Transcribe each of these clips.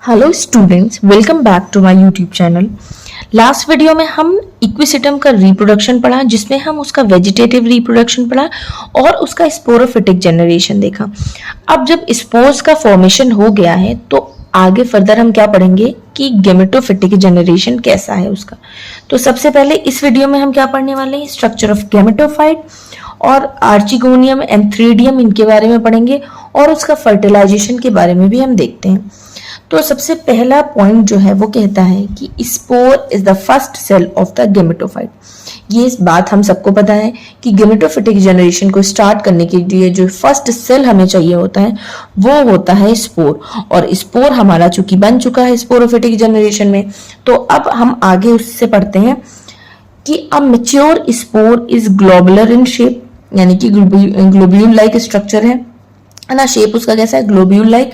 Hello students, welcome back to my YouTube channel. Last video में हम equisetum का reproduction पढ़ा, जिसमें हम उसका वेजिटेटिव रिप्रोडक्शन पढ़ा और उसका स्पोरोफिटिक जनरेशन देखा। अब जब स्पोर्स का फॉर्मेशन हो गया है तो आगे फर्दर हम क्या पढ़ेंगे कि गेमेटोफिटिक जनरेशन कैसा है उसका। तो सबसे पहले इस वीडियो में हम क्या पढ़ने वाले हैं, स्ट्रक्चर ऑफ गेमेटोफाइट और आर्चिगोनियम, एंथ्रीडियम, इनके बारे में पढ़ेंगे और उसका फर्टिलाइजेशन के बारे में भी हम देखते हैं। तो सबसे पहला पॉइंट जो है वो कहता है कि spore is the first cell of the gametophyte. ये इस बात हम सबको पता है कि गेमेटोफिटिक जनरेशन को स्टार्ट करने के लिए जो फर्स्ट सेल हमें चाहिए होता है वो होता है स्पोर, और स्पोर हमारा चूंकि बन चुका है स्पोरोफिटिक जनरेशन में। तो अब हम आगे उससे पढ़ते हैं कि a mature spore is globular in shape, यानी कि ग्लोब्यूल लाइक स्ट्रक्चर है ना, शेप उसका कैसा है, globule like,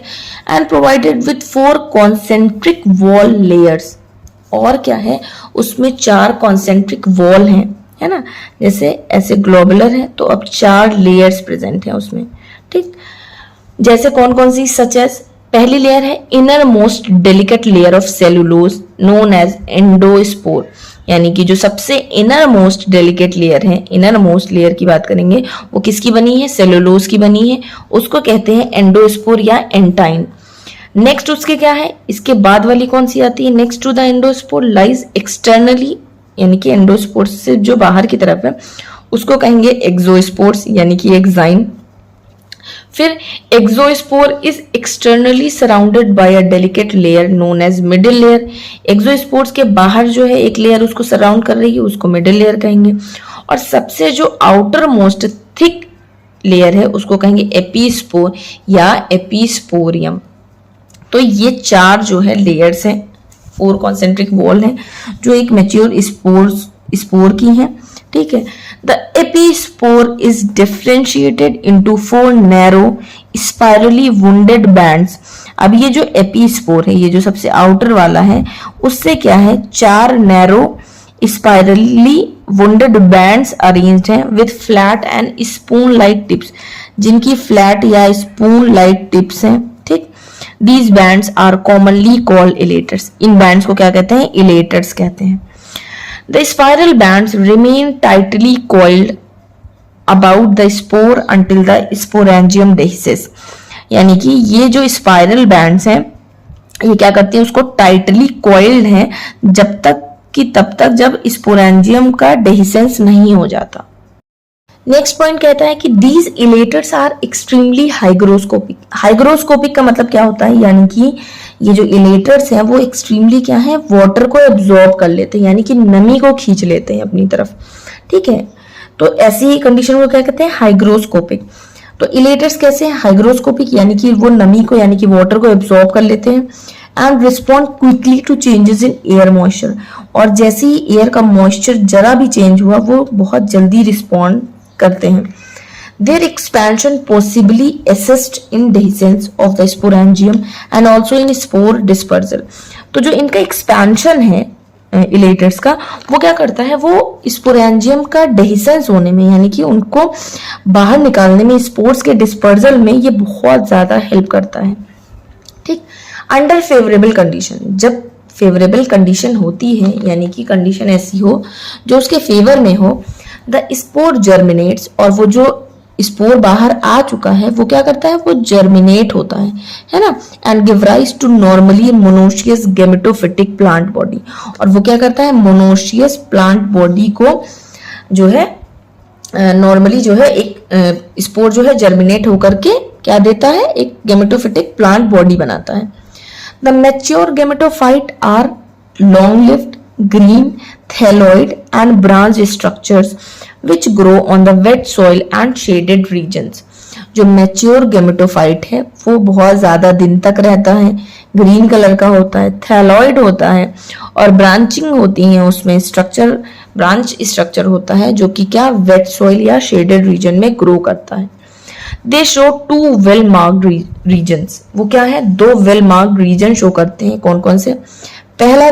and provided with 4 concentric wall layers. और क्या है, उसमें 4 कॉन्सेंट्रिक वॉल हैं, है ना। जैसे ऐसे ग्लोबुलर है तो अब 4 लेयर्स प्रेजेंट है उसमें, ठीक। जैसे कौन कौन सी, सच एज पहली लेयर है inner most delicate layer of cellulose known as endospore, यानी कि जो सबसे इनर मोस्ट डेलिकेट लेयर है, इनर मोस्ट लेयर की बात करेंगे, वो किसकी बनी है, सेलुलोज की बनी है, उसको कहते हैं एंडोस्पोर या एंटाइन। नेक्स्ट उसके क्या है, इसके बाद वाली कौन सी आती है, next to the endospore lies externally, यानी कि एंडोस्पोर से जो बाहर की तरफ है उसको कहेंगे एक्सोस्पोर्स, यानी कि एक्साइन। फिर exospore is externally surrounded by a delicate layer known as middle layer. Exospores के बाहर जो है एक लेयर उसको सराउंड कर रही है, उसको मिडिल लेयर कहेंगे। और सबसे जो आउटर मोस्ट थिक लेयर है उसको कहेंगे एपीस्पोर या एपीस्पोरियम। तो ये 4 जो है लेयर्स हैं, 4 कॉन्सेंट्रिक वॉल हैं जो एक मैच्योर स्पोर की हैं, ठीक है। The epispore is differentiated into 4 narrow spirally wounded bands. अब ये जो एपीस्पोर है, ये जो सबसे आउटर वाला है, उससे क्या है, 4 narrow spirally wounded bands arranged हैं with flat and spoon like tips, जिनकी फ्लैट या स्पून लाइक टिप्स हैं, ठीक। These bands are commonly called elaters. इन बैंड्स को क्या कहते हैं, इलेटर्स कहते हैं। The spiral bands remain tightly coiled about the spore until the sporangium dehisces, यानी कि ये जो स्पाइरल बैंड्स हैं ये क्या करती हैं, उसको टाइटली कॉइल्ड हैं जब तक कि तब तक जब स्पोरेंजियम का डेहिसेंस नहीं हो जाता। नेक्स्ट पॉइंट कहता है कि these elaters are extremely hygroscopic. Hygroscopic का मतलब क्या होता है, यानी कि ये जो इलेटर्स हैं वो एक्सट्रीमली क्या है, वाटर को एब्जॉर्ब कर लेते हैं, यानी कि नमी को खींच लेते हैं अपनी तरफ, ठीक है। तो ऐसी ही कंडीशन को क्या कहते हैं, हाइग्रोस्कोपिक। तो इलेटर्स कैसे हैं, हाइग्रोस्कोपिक, यानी कि वो नमी को, यानी कि वाटर को एब्जॉर्ब कर लेते हैं, and respond quickly to changes in air moisture. और जैसे ही एयर का मॉइस्चर जरा भी चेंज हुआ वो बहुत जल्दी रिस्पॉन्ड करते हैं। Their expansion possibly assists in dehiscence of the sporangium and also in spore dispersal। तो जो इनका एक्सपेंशन है इलेटर्स का, वो क्या करता है, वो स्पोरेंजियम का डेहिसेंस होने में, यानी कि उनको बाहर निकालने में, स्पोर्स के डिस्पर्सल में ये बहुत ज्यादा हेल्प करता है, ठीक। अंडर फेवरेबल कंडीशन, जब फेवरेबल कंडीशन होती है, यानी कि कंडीशन ऐसी हो जो उसके फेवर में हो, द स्पोर जर्मिनेट्स, और वो जो स्पोर बाहर आ चुका है वो क्या करता है, वो जर्मिनेट होता है ना, and give rise to normally monoecious gametophytic plant body. और वो क्या करता है, मोनोशियस प्लांट बॉडी को जो है नॉर्मली जो है एक स्पोर जो है जर्मिनेट होकर के क्या देता है, एक गेमेटोफिटिक प्लांट बॉडी बनाता है। The mature gametophyte are long lived, green, thalloid and branch structures which grow on the wet soil and shaded regions। जो मैच्योर गेमेटोफाइट है वो बहुत ज्यादा दिन तक रहता है, ग्रीन कलर का होता है, थैलॉइड होता है, और ब्रांचिंग होती है उसमें, स्ट्रक्चर ब्रांच स्ट्रक्चर होता है जो कि क्या, वेट सॉइल या शेडेड रीजन में ग्रो करता है। They show 2 well marked regions. वो क्या है, 2 वेल मार्क्ड रीजन शो करते हैं। कौन कौन से, पहला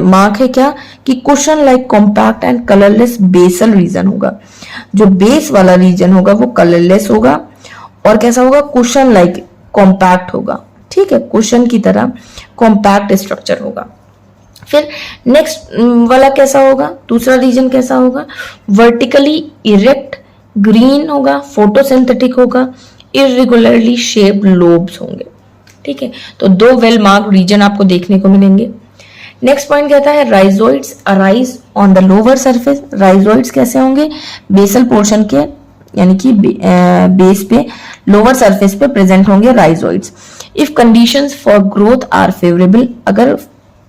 मार्क है क्या, कि cushion like compact and colourless basal region होगा। जो बेस वाला रीजन होगा वो कलरलेस होगा और कैसा होगा, कुशन लाइक कॉम्पैक्ट होगा, ठीक है, कुशन की तरह कॉम्पैक्ट स्ट्रक्चर होगा। फिर नेक्स्ट वाला कैसा होगा, दूसरा रीजन कैसा होगा, वर्टिकली इरेक्ट, ग्रीन होगा, फोटोसिंथेटिक होगा, इरेगुलरली शेप्ड लोब्स होंगे। ठीक है, तो दो वेल मार्क्ड रीजन आपको देखने को मिलेंगे। नेक्स्ट पॉइंट कहता है rhizoids arise on the lower surface. Rhizoids कैसे होंगे, बेसल पोर्शन के यानी कि बेस पे लोअर सरफेस पे प्रेजेंट होंगे rhizoids. If conditions for growth are favourable, अगर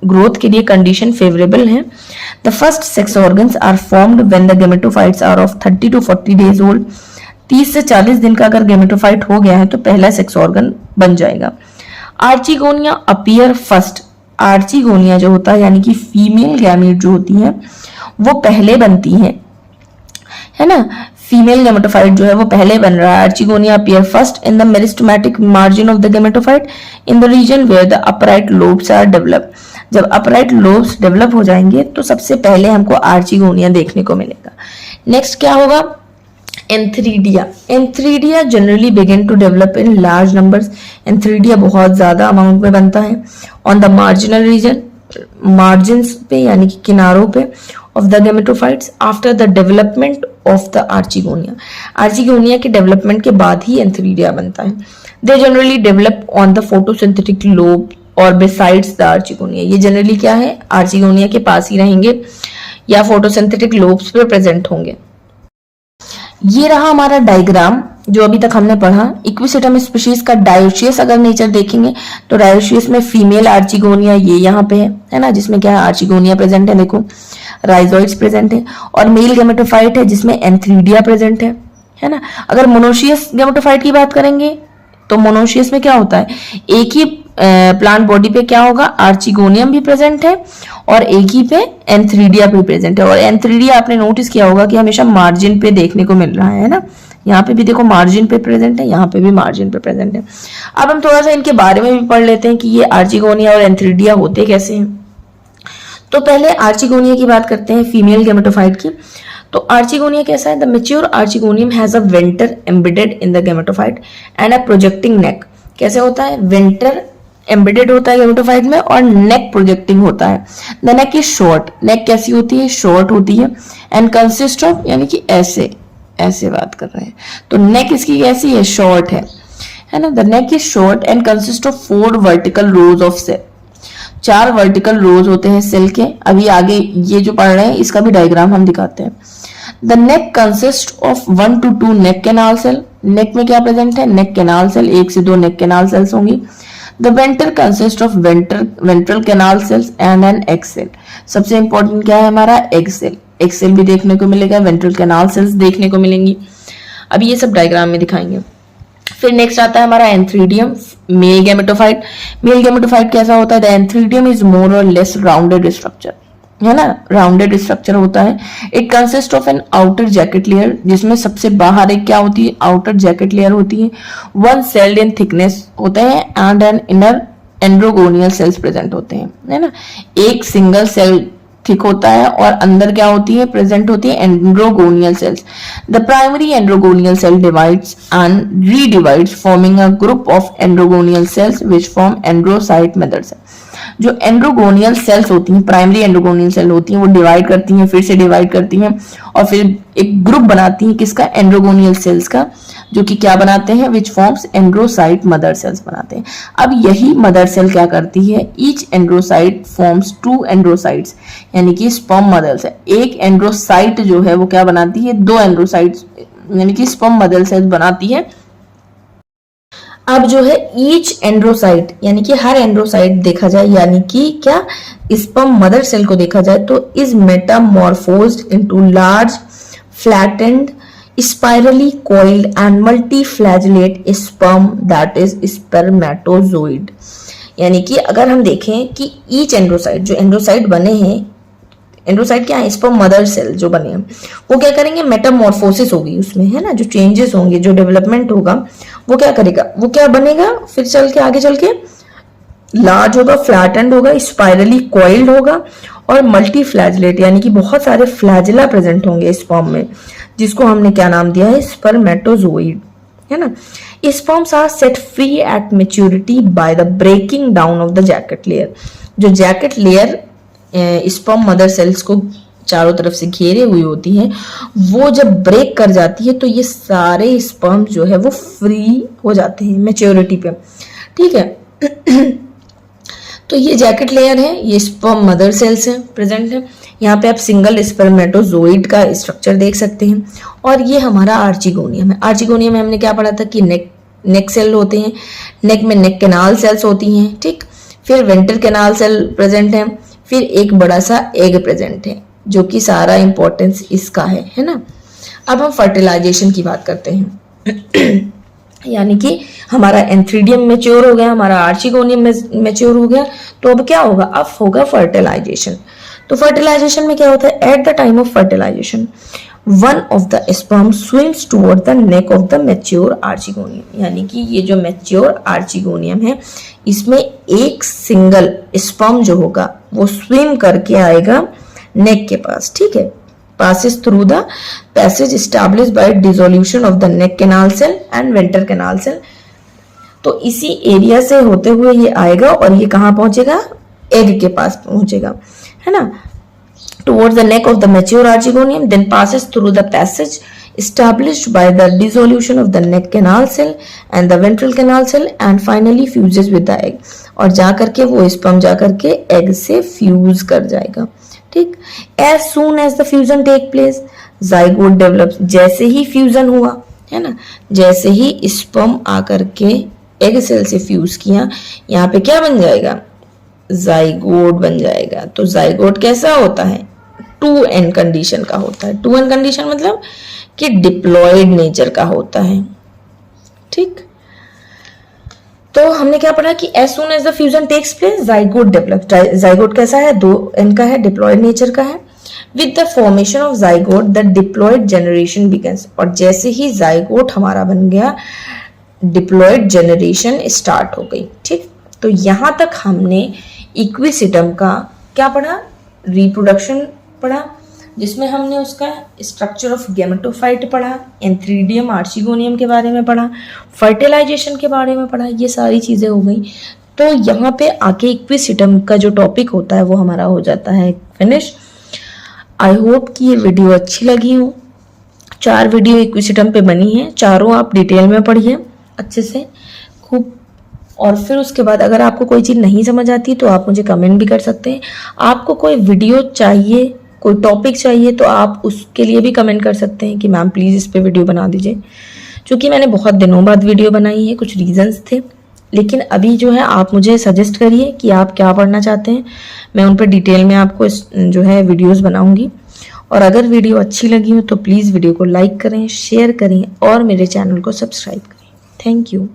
ग्रोथ के लिए कंडीशन फेवरेबल है, the first sex organs are formed when the gametophytes are of 30 to 40 days old. 30 से 40 दिन का अगर गेमेटोफाइट हो गया है तो पहला सेक्स ऑर्गन बन जाएगा। आर्चिगोनिया अपीयर फर्स्ट, आर्चिगोनिया जो होता है यानी कि फीमेल गैमीट जो होती है वो पहले बनती है ना, फीमेल गेमेटोफाइट जो है वो पहले बन रहा है। Archegonia appear first in the meristematic margin of the gametophyte in the region where the upright lobes are develop. जब अपराइट लोब्स डेवलप हो जाएंगे तो सबसे पहले हमको आर्चिगोनिया देखने को मिलेगा। नेक्स्ट क्या होगा, antheridia. Antheridia generally begin to develop in large numbers. Antheridia बहुत ज्यादा अमाउंट में बनता है on the marginal region, margin पे यानी कि किनारों पे of the gametophytes after the development of the archegonia. Archegonia के डेवलपमेंट के बाद ही एंथ्रीडिया बनता है। They generally develop on the photosynthetic lobe और बिसाइड्स द आर्चिगोनिया। ये जनरली क्या है, आर्चिगोनिया के पास ही रहेंगे या फोटोसिंथेटिक लोब्स पे प्रेजेंट होंगे। ये रहा हमारा डायग्राम जो अभी तक हमने पढ़ा। इक्विसेटम स्पीशीज का डायोशियस अगर नेचर देखेंगे तो डायोशियस में फीमेल आर्चिगोनिया ये यहाँ पे है ना, जिसमें क्या है आर्चिगोनिया प्रेजेंट है, देखो राइजोइड्स प्रेजेंट है, और मेल गेमेटोफाइट है जिसमें एंथ्रीडिया प्रेजेंट है ना। अगर मोनोशियस गेमेटोफाइट की बात करेंगे तो मोनोशियस में क्या होता है, एक ही प्लांट बॉडी पे क्या होगा, आर्चिगोनियम भी प्रेजेंट है और एक ही पे एंथ्रीडिया भी प्रेजेंट है। और एंथ्रीडिया आपने नोटिस किया होगा कि हमेशा मार्जिन पे देखने को मिल रहा है ना, यहाँ पे भी देखो मार्जिन पे प्रेजेंट है, यहाँ पे भी मार्जिन पे प्रेजेंट है। अब हम थोड़ा सा इनके बारे में भी पढ़ लेते हैं कि ये आर्चिगोनिया और एंथ्रीडिया होते कैसे हैं। तो पहले आर्चिगोनिया की बात करते हैं, फीमेल गेमेटोफाइट की। तो आर्चिगोनिया कैसा है, the mature archegonium has a venter embedded in the gametophyte and a projecting neck. कैसे होता है, वेंटर एम्बेडेड होता है गेमेटोफाइट में और नेक प्रोजेक्टिंग होता है। द नेक इज शॉर्ट, नेक कैसी होती है, शॉर्ट होती है, एंड कंसिस्ट ऑफ यानी कि ऐसे ऐसे बात कर रहे हैं तो नेक इसकी कैसी है, शॉर्ट है ना। The neck is short and consist of 4 vertical rows of cell. 4 vertical rows होते हैं सेल के। अभी आगे ये जो पढ़ रहे हैं इसका भी डायग्राम हम दिखाते हैं। The neck consist of 1 to 2 neck canal cell. Neck में क्या प्रेजेंट है, नेक कैनाल सेल, 1 से 2 नेक कैनाल सेल्स होंगी। The venter consist of ventral canal cells and an egg cell. सबसे इंपॉर्टेंट क्या है हमारा, एग सेल। एग सेल भी देखने को मिलेगा, वेंट्रल कैनाल सेल्स देखने को मिलेंगी। अभी ये सब डायग्राम में दिखाएंगे। फिर नेक्स्ट आता है हमारा antheridium, mail gametophyte. Mail gametophyte कैसा होता है, द एंथ्रीडियम इज मोर और लेस राउंडेड स्ट्रक्चर, है ना, राउंडेड स्ट्रक्चर होता है। It consist of an outer jacket layer, जिसमें सबसे बाहर एक क्या होती है, आउटर जैकेट लेयर होती है। 1 सेल्ड इन थिकनेस होते हैं and an inner androgonial cells present होते हैं, है ना। एक सिंगल सेल थिक होता है और अंदर क्या होती है, प्रेजेंट होती है androgonial cells. The primary androgonial cell divides and redivides forming a group of androgonial cells which form androcyte mother cell. जो एंड्रोगोनियल सेल्स होती हैं, प्राइमरी एंड्रोगोनियल सेल होती हैं, वो डिवाइड करती हैं, फिर से डिवाइड करती हैं और फिर एक ग्रुप बनाती हैं किसका, एंड्रोगोनियल सेल्स का, जो कि क्या बनाते हैं, विच फॉर्म्स एंड्रोसाइट मदर सेल्स बनाते हैं। अब यही मदर सेल क्या करती है, ईच एंड्रोसाइट फॉर्म्स 2 एंड्रोसाइट्स, यानी कि स्पर्म मदर सेल। एक एंड्रोसाइट जो है वो क्या बनाती है, 2 एंड्रोसाइट्स यानी कि स्पर्म मदर सेल्स बनाती है। अब जो है ईच एंड्रोसाइट यानी कि हर एंड्रोसाइट देखा जाए यानी कि क्या, स्पर्म मदर सेल को देखा जाए तो is metamorphosed into large flattened spirally coiled and multiflagellate sperm that is spermatozoid। यानी कि अगर हम देखें कि ईच एंड्रोसाइट, जो एंड्रोसाइट बने हैं, एंड्रोसाइट क्या है, स्पर्म मदर सेल जो बने हैं, वो क्या करेंगे, मेटामॉर्फोसिस होगी उसमें, है ना, जो चेंजेस होंगे, जो डेवलपमेंट होगा वो क्या करेगा, वो क्या बनेगा, फिर चल के आगे चल के लार्ज होगा, फ्लैटेंड होगा, स्पाइरली कॉइल्ड होगा और मल्टी फ्लैजलेट यानी कि बहुत सारे फ्लैजिला प्रेजेंट होंगे स्पर्म में, जिसको हमने क्या नाम दिया है, स्पर्मेटोजोइड, है ना। Sperms are set free at maturity by the breaking down of the jacket layer. जो jacket layer sperm mother cells को चारों तरफ से घेरे हुई होती है, वो जब ब्रेक कर जाती है तो ये सारे स्पर्म जो है वो फ्री हो जाते हैं मेच्योरिटी पे, ठीक है। तो ये जैकेट लेयर है, ये स्पर्म मदर सेल्स है प्रेजेंट है। यहाँ पे आप सिंगल स्पर्मेटोजोइड का स्ट्रक्चर देख सकते हैं। और ये हमारा आर्चिगोनियम है। आर्चिगोनियम में हमने क्या पढ़ा था कि नेक सेल होते हैं, नेक में नेक कैनाल सेल्स होती हैं, ठीक। फिर वेंटर कैनाल सेल प्रेजेंट है, फिर एक बड़ा सा एग प्रेजेंट है, जो कि सारा इंपॉर्टेंस इसका है ना। अब हम फर्टिलाइजेशन की बात करते हैं। यानी कि हमारा एंथ्रीडियम मैच्योर हो गया, हमारा आर्चिगोनियम मैच्योर हो गया, तो अब क्या होगा, अब होगा फर्टिलाइजेशन। तो फर्टिलाइजेशन में क्या होता है, at the time of fertilisation one of the sperm swims toward the neck of the mature archegonium. यानी कि ये जो मैच्योर आर्चिगोनियम है, इसमें एक सिंगल स्पर्म जो होगा वो स्विम करके आएगा नेक के पास, ठीक है। passes through the passage established by dissolution of the neck canal cell and venter canal cell। तो इसी एरिया से होते हुए ये आएगा और ये कहाँ पहुंचेगा, एग के पास पहुंचेगा, है ना। towards the neck of the mature archegonium, then passes through the passage established by the dissolution of the neck canal cell and the ventral canal cell and finally fuses with the egg। और जा करके वो sperm जा करके egg से fuse कर जाएगा, ठीक। As soon as the fusion take place zygote develop. जैसे ही फ्यूजन हुआ, है ना, जैसे ही स्पर्म आकर के एग सेल से फ्यूज किया, यहाँ पे क्या बन जाएगा, जाइगोट बन जाएगा। तो जाइगोट कैसा होता है, 2n कंडीशन का होता है। 2n कंडीशन मतलब कि डिप्लॉयड नेचर का होता है, ठीक। तो हमने क्या पढ़ा कि as soon as the fusion takes place zygote develop. Zygote कैसा है, 2n का है, डिप्लॉयड नेचर का है। With the formation of zygote the diploid generation begins. और जैसे ही जाइगोट हमारा बन गया, डिप्लॉयड जनरेशन स्टार्ट हो गई, ठीक। तो यहां तक हमने इक्विसिटम का क्या पढ़ा, रिप्रोडक्शन पढ़ा, जिसमें हमने उसका स्ट्रक्चर ऑफ गैमेटोफाइट पढ़ा, एंथ्रीडियम आर्चिगोनियम के बारे में पढ़ा, फर्टिलाइजेशन के बारे में पढ़ा, ये सारी चीज़ें हो गई। तो यहाँ पे आके इक्विसिटम का जो टॉपिक होता है वो हमारा हो जाता है फिनिश। आई होप कि ये वीडियो अच्छी लगी हो। 4 वीडियो इक्विसिटम पे बनी है, चारों आप डिटेल में पढ़िए अच्छे से खूब। और फिर उसके बाद अगर आपको कोई चीज़ नहीं समझ आती तो आप मुझे कमेंट भी कर सकते हैं। आपको कोई वीडियो चाहिए, कोई टॉपिक चाहिए, तो आप उसके लिए भी कमेंट कर सकते हैं कि मैम प्लीज़ इस पे वीडियो बना दीजिए। क्योंकि मैंने बहुत दिनों बाद वीडियो बनाई है, कुछ रीजंस थे, लेकिन अभी जो है आप मुझे सजेस्ट करिए कि आप क्या पढ़ना चाहते हैं, मैं उन पर डिटेल में आपको जो है वीडियोज़ बनाऊँगी। और अगर वीडियो अच्छी लगी हो तो प्लीज़ वीडियो को लाइक करें, शेयर करें और मेरे चैनल को सब्सक्राइब करें। Thank you.